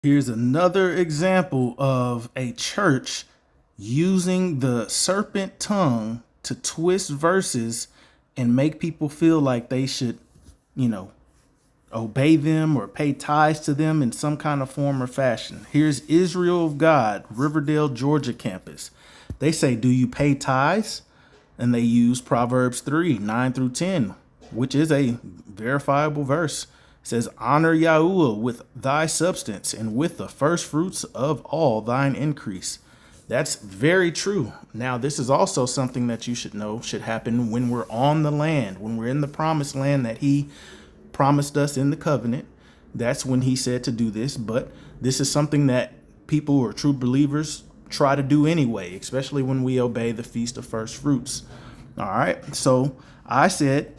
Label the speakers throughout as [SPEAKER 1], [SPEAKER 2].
[SPEAKER 1] Here's another example of a church using the serpent tongue to twist verses and make people feel like they should, you know, obey them or pay tithes to them in some kind of form or fashion. Here's Israel of God, Riverdale, Georgia campus. They say, "Do you pay tithes?" And they use Proverbs 3, 9 through 10, which is a verifiable verse. It says, "Honor Yahuwah with thy substance and with the first fruits of all thine increase." That's very true. Now, this is also something that you should know should happen when we're on the land, when we're in the promised land that he promised us in the covenant. That's when he said to do this. But this is something that people who are true believers try to do anyway, especially when we obey the Feast of First Fruits. All right. So I said,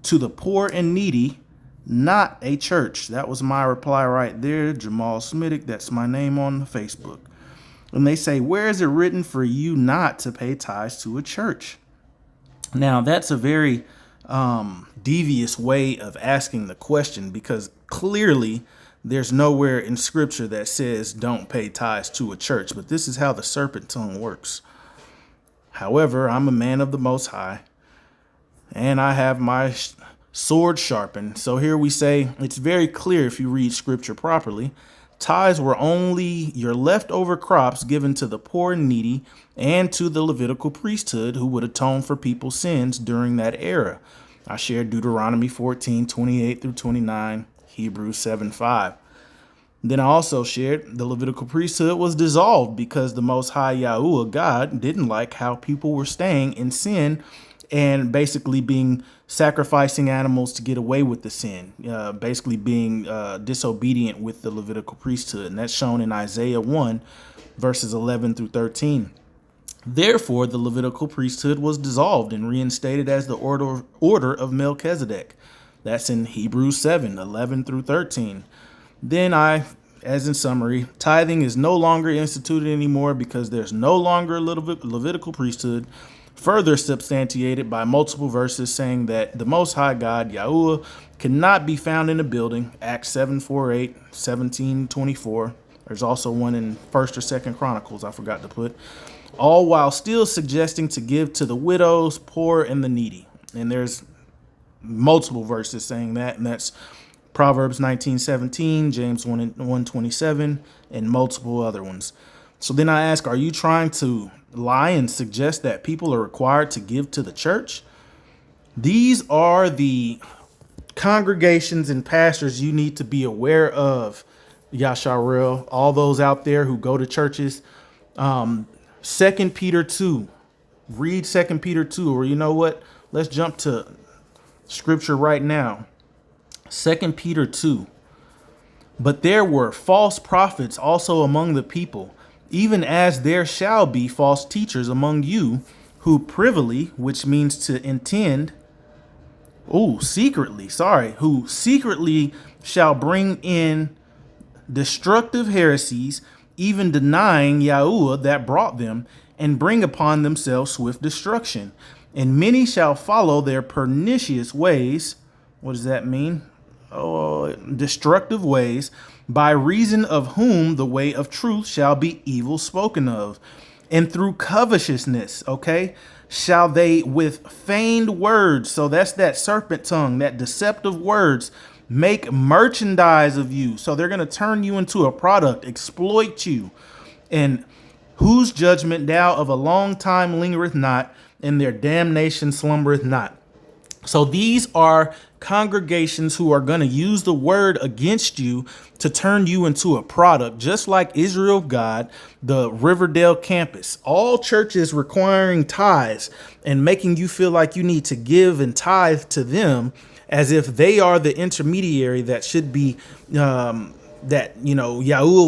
[SPEAKER 1] to the poor and needy, not a church. That was my reply right there. Jamal Smittick. That's my name on Facebook. And they say, where is it written for you not to pay tithes to a church? Now, that's a very devious way of asking the question, because clearly there's nowhere in scripture that says don't pay tithes to a church. But this is how the serpent tongue works. However, I'm a man of the Most High, and I have my sword sharpened. So here we say it's very clear if you read scripture properly. Tithes were only your leftover crops given to the poor and needy and to the Levitical priesthood who would atone for people's sins during that era. I shared Deuteronomy 14, 28 through 29, Hebrews 7, 5. Then I also shared the Levitical priesthood was dissolved because the Most High Yahuwah God didn't like how people were staying in sin and basically sacrificing animals to get away with the sin, basically being disobedient with the Levitical priesthood. And that's shown in Isaiah 1, verses 11 through 13. Therefore, the Levitical priesthood was dissolved and reinstated as the order of Melchizedek. That's in Hebrews 7, 11 through 13. Then as in summary, tithing is no longer instituted anymore because there's no longer a Levitical priesthood, further substantiated by multiple verses saying that the Most High God, Yahuwah, cannot be found in a building. Acts 7:48, 17:24. There's also one in 1st or 2nd Chronicles I forgot to put. All while still suggesting to give to the widows, poor, and the needy. And there's multiple verses saying that, and that's Proverbs 19:17, James 1:27, and multiple other ones. So then I ask, are you trying to lie and suggest that people are required to give to the church? These are the congregations and pastors you need to be aware of, Jah'EL, all those out there who go to churches. 2 Peter 2, read 2 Peter 2, or you know what? Let's jump to scripture right now. 2 Peter 2. But there were false prophets also among the people, even as there shall be false teachers among you, who privily, which means to intend, who secretly shall bring in destructive heresies, even denying Yahuwah that brought them, and bring upon themselves swift destruction. And many shall follow their pernicious ways. What does that mean? Destructive ways, by reason of whom the way of truth shall be evil spoken of. And through covetousness, shall they with feigned words, so that's that serpent tongue, that deceptive words, make merchandise of you. So they're going to turn you into a product, exploit you. And whose judgment now of a long time lingereth not, and their damnation slumbereth not. So these are congregations who are going to use the word against you to turn you into a product, just like Israel of God, the Riverdale campus. All churches requiring tithes and making you feel like you need to give and tithe to them as if they are the intermediary that should be, Yahuwah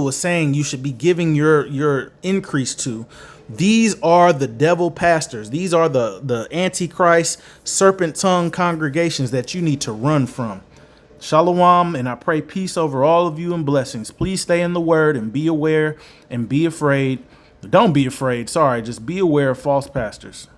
[SPEAKER 1] was saying you should be giving your increase to. These are the devil pastors. These are the Antichrist serpent tongue congregations that you need to run from. Shalom, and I pray peace over all of you and blessings. Please stay in the word and be aware and be afraid. Don't be afraid. Sorry, just be aware of false pastors.